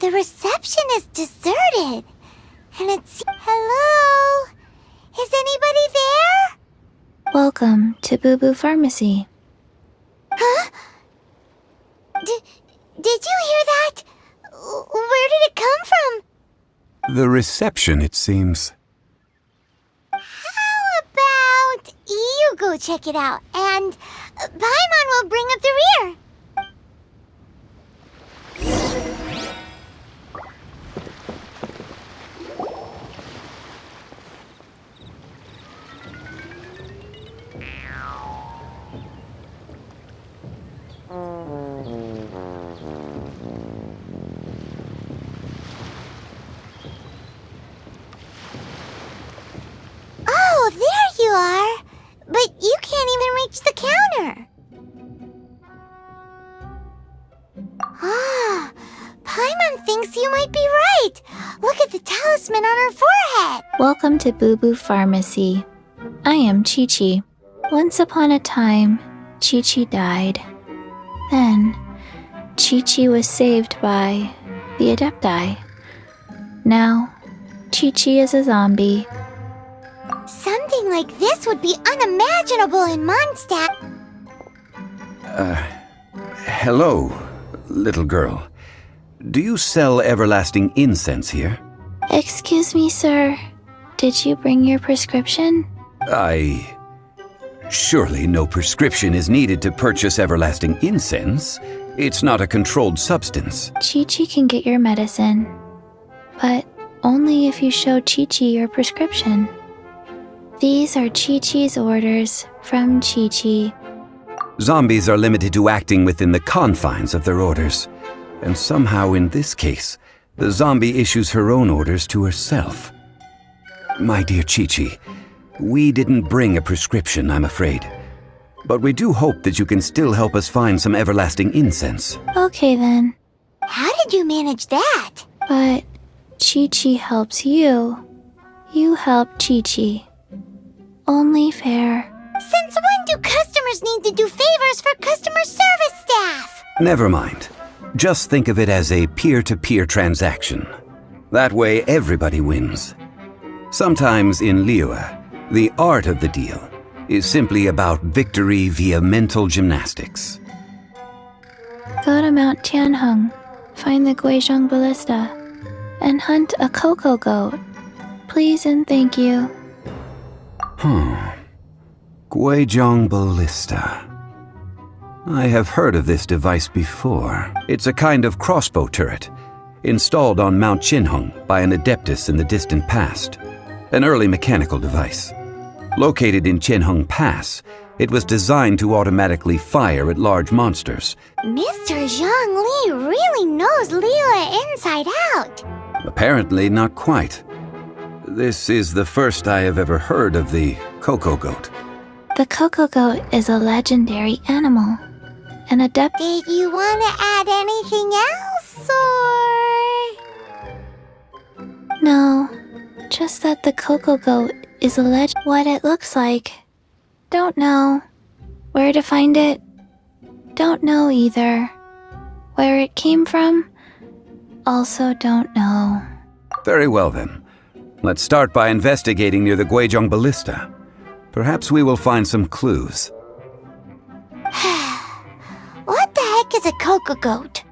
The reception is deserted. And it's... Hello? Is anybody there? Welcome to Boo Boo Pharmacy. Huh? Did you hear that? Where did it come from? The reception, it seems. How about you go check it out, and Paimon will bring up the rear. Oh, there you are! But you can't even reach the counter! Ah, Paimon thinks you might be right! Look at the talisman on her forehead! Welcome to Boo Boo Pharmacy. I am Chi-Chi. Once upon a time, Chi-Chi died. Then, Chi-Chi was saved by the Adepti. Now, Chi-Chi is a zombie. Something like this would be unimaginable in Mondstadt. Hello, little girl. Do you sell everlasting incense here? Excuse me, sir. Did you bring your prescription? Surely no prescription is needed to purchase everlasting incense. It's not a controlled substance. Chi-Chi can get your medicine, but only if you show Chi-Chi your prescription. These are Chi-Chi's orders from Chi-Chi. Zombies are limited to acting within the confines of their orders. And somehow in this case, the zombie issues her own orders to herself. My dear Chi-Chi, we didn't bring a prescription, I'm afraid. But we do hope that you can still help us find some everlasting incense. Okay then. How did you manage that? But Chi-Chi helps you. You help Chi-Chi. Only fair. Since when do customers need to do favors for customer service staff? Never mind. Just think of it as a peer-to-peer transaction. That way everybody wins. Sometimes in Liyue, the art of the deal is simply about victory via mental gymnastics. Go to Mount Tianheng, find the Guizhong Ballista, and hunt a cocoa goat. Please and thank you. Guizhong Ballista. I have heard of this device before. It's a kind of crossbow turret, installed on Mount Qinheng by an adeptus in the distant past. An early mechanical device. Located in Qinheng Pass, it was designed to automatically fire at large monsters. Mr. Zhang Li really knows Liyue inside out. Apparently not quite. This is the first I have ever heard of the cocoa goat. The cocoa goat is a legendary animal. An adept. Did you want to add anything else, or...? No, just that the cocoa goat is a legend. What it looks like. Don't know. Where to find it? Don't know either. Where it came from? Also don't know. Very well then. Let's start by investigating near the Guizhong Ballista. Perhaps we will find some clues. What the heck is a cocoa goat?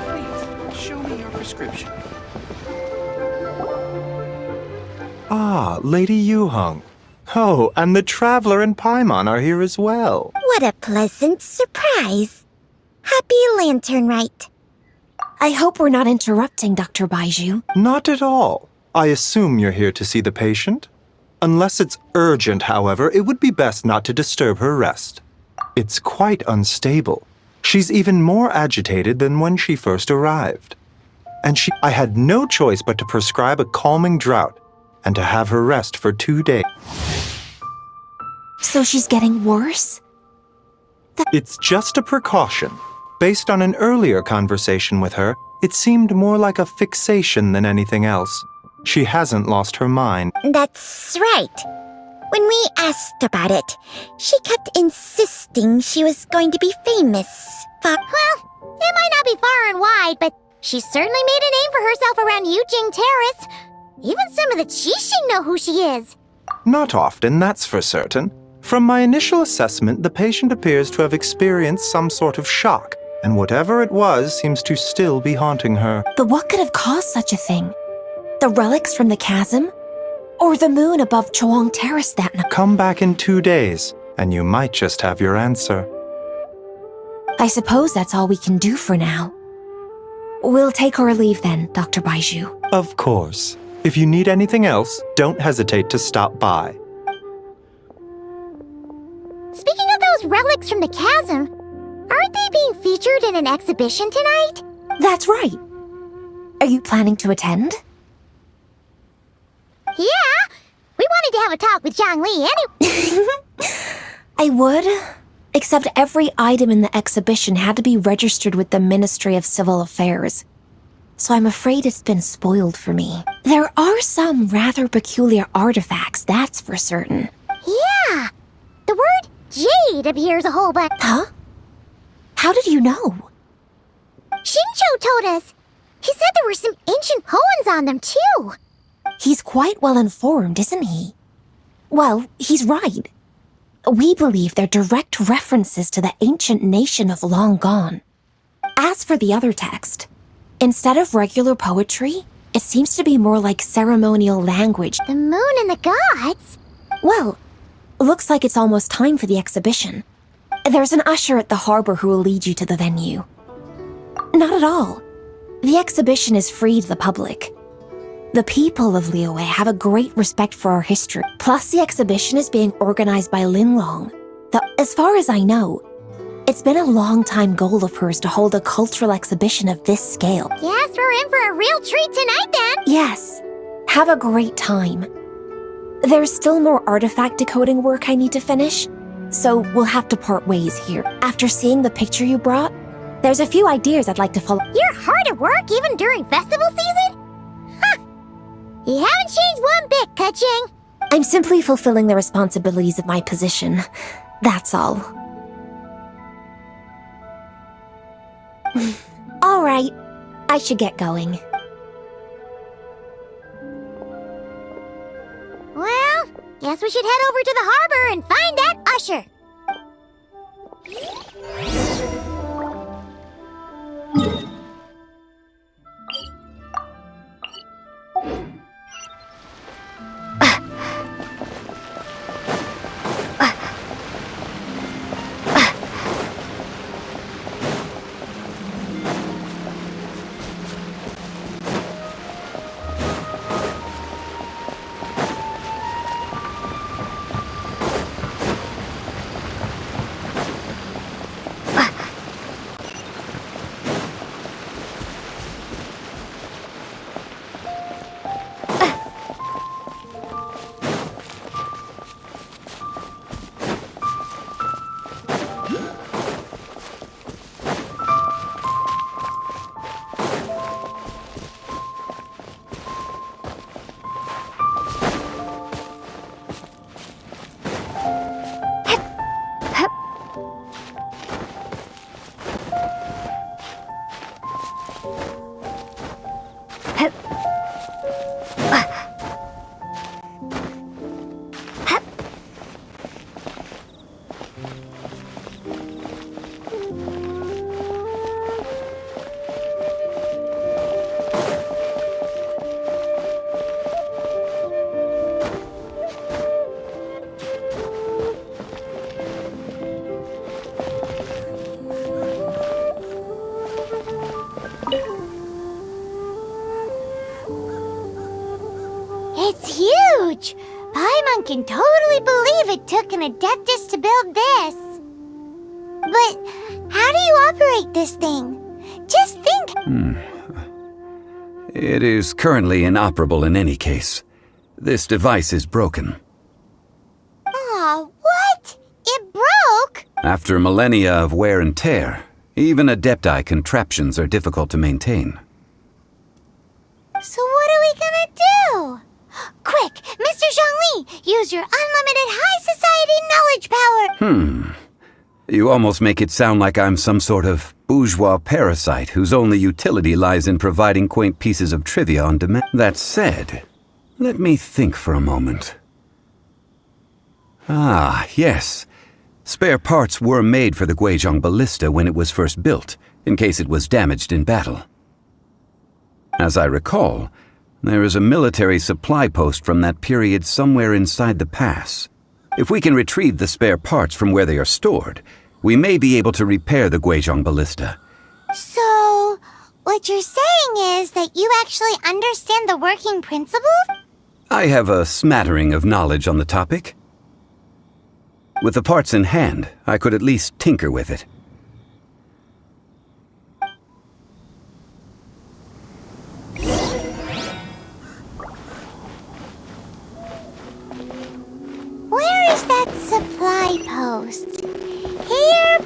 Please, show me your prescription. Ah, Lady Yuheng. Oh, and the Traveler and Paimon are here as well. What a pleasant surprise. Happy Lantern Rite. I hope we're not interrupting, Dr. Baiju. Not at all. I assume you're here to see the patient? Unless it's urgent, however, it would be best not to disturb her rest. It's quite unstable. She's even more agitated than when she first arrived. And I had no choice but to prescribe a calming draught and to have her rest for 2 days. So she's getting worse? It's just a precaution. Based on an earlier conversation with her, it seemed more like a fixation than anything else. She hasn't lost her mind. That's right. When we asked about it, she kept insisting she was going to be famous. Well, it might not be far and wide, but she certainly made a name for herself around Yujing Terrace. Even some of the Qixing know who she is. Not often, that's for certain. From my initial assessment, the patient appears to have experienced some sort of shock, and whatever it was seems to still be haunting her. But what could have caused such a thing? The relics from the chasm? Or the moon above Chuang Terrace that night? Come back in 2 days, and you might just have your answer. I suppose that's all we can do for now. We'll take our leave then, Dr. Baiju. Of course. If you need anything else, don't hesitate to stop by. Speaking of those relics from the chasm, aren't they being featured in an exhibition tonight? That's right. Are you planning to attend? Yeah! We wanted to have a talk with Zhang Li anyway. I would, except every item in the exhibition had to be registered with the Ministry of Civil Affairs. So I'm afraid it's been spoiled for me. There are some rather peculiar artifacts, that's for certain. Yeah! The word jade appears a whole bunch. Huh? How did you know? Shincho told us. He said there were some ancient poems on them, too. He's quite well informed, isn't he? Well, he's right. We believe they're direct references to the ancient nation of long gone. As for the other text, instead of regular poetry, it seems to be more like ceremonial language. The moon and the gods? Well, looks like it's almost time for the exhibition. There's an usher at the harbor who will lead you to the venue. Not at all. The exhibition is free to the public. The people of Liyue have a great respect for our history. Plus, the exhibition is being organized by Linlong. Though, as far as I know, it's been a long-time goal of hers to hold a cultural exhibition of this scale. Guess we're in for a real treat tonight, then. Yes. Have a great time. There's still more artifact decoding work I need to finish, so we'll have to part ways here. After seeing the picture you brought, there's a few ideas I'd like to follow. You're hard at work even during festival season? Huh. You haven't changed one bit, Ka-Ching. I'm simply fulfilling the responsibilities of my position. That's all. All right. I should get going. Well, guess we should head over to the harbor and find that usher. can totally believe it took an Adeptus to build this. But how do you operate this thing? Just think. It is currently inoperable in any case. This device is broken. Aw, what? It broke? After millennia of wear and tear, even Adepti contraptions are difficult to maintain. So what are we gonna do? Quick, Mr. Zhongli, use your unlimited high society knowledge power! You almost make it sound like I'm some sort of bourgeois parasite whose only utility lies in providing quaint pieces of trivia on demand. That said, let me think for a moment. Ah, yes. Spare parts were made for the Guizhong ballista when it was first built, in case it was damaged in battle. As I recall, there is a military supply post from that period somewhere inside the pass. If we can retrieve the spare parts from where they are stored, we may be able to repair the Guizhong ballista. So, what you're saying is that you actually understand the working principles? I have a smattering of knowledge on the topic. With the parts in hand, I could at least tinker with it. Where is that supply post? Here,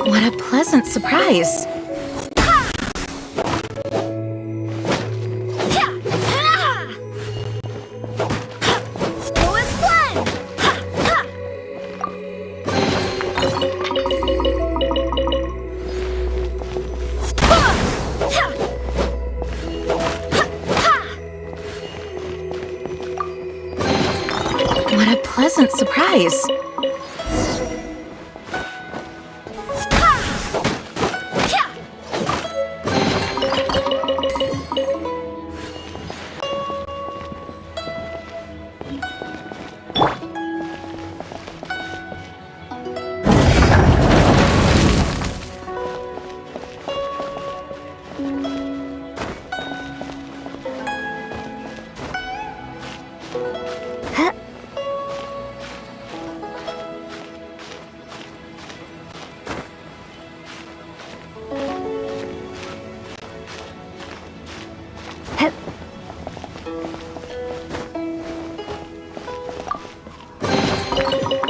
What a pleasant surprise. What a pleasant surprise.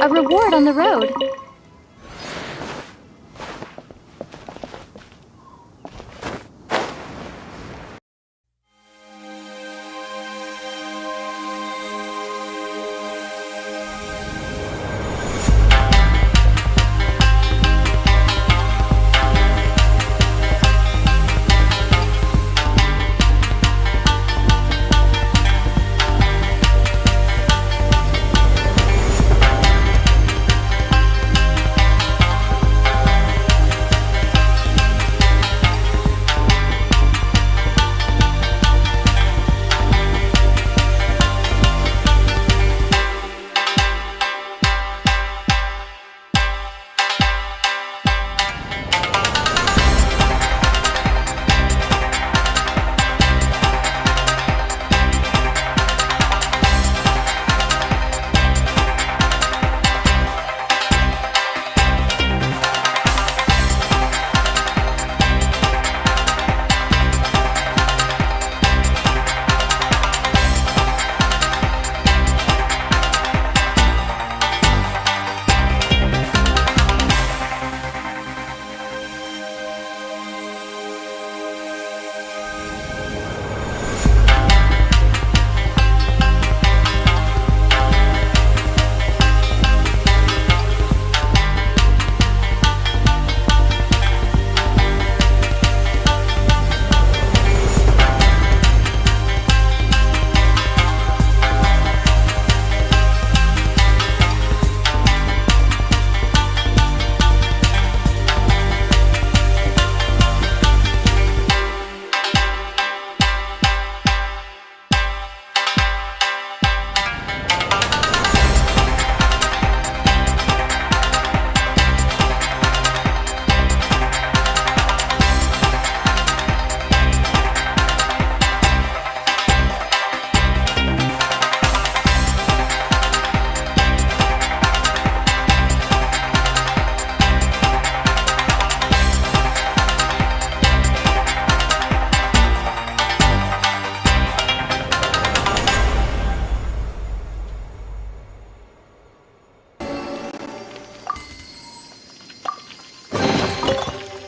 A reward on the road.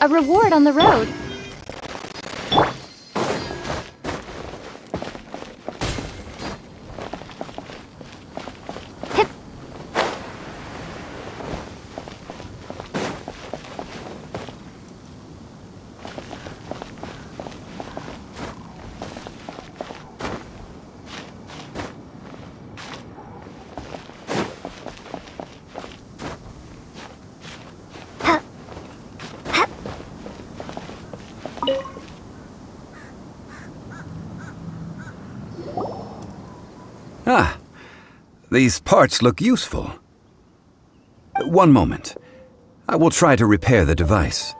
a reward on the road. Ah, these parts look useful. One moment. I will try to repair the device.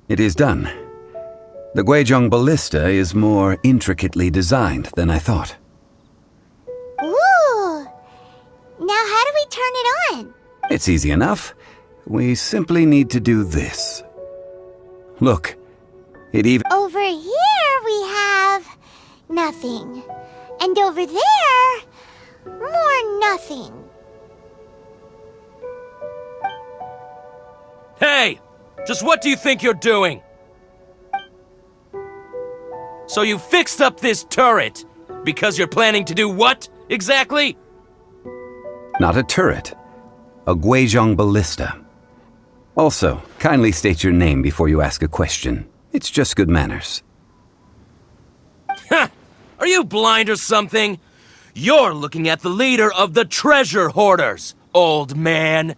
It is done. The Guizhong ballista is more intricately designed than I thought. Ooh! Now how do we turn it on? It's easy enough. We simply need to do this. Look, it even... Over here we have nothing. And over there, more nothing. Hey! Just what do you think you're doing? So you fixed up this turret because you're planning to do what, exactly? Not a turret. A Guizhong ballista. Also, kindly state your name before you ask a question. It's just good manners. Ha! Are you blind or something? You're looking at the leader of the treasure hoarders, old man.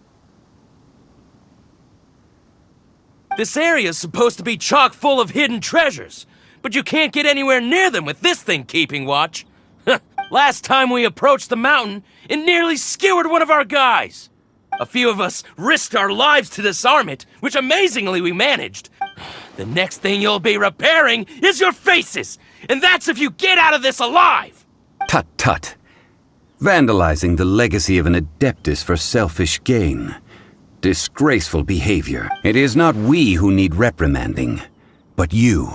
This area's supposed to be chock full of hidden treasures, but you can't get anywhere near them with this thing keeping watch. Last time we approached the mountain, it nearly skewered one of our guys. A few of us risked our lives to disarm it, which amazingly we managed. The next thing you'll be repairing is your faces, and that's if you get out of this alive! Tut tut. Vandalizing the legacy of an Adeptus for selfish gain. Disgraceful behavior. It is not we who need reprimanding, but you.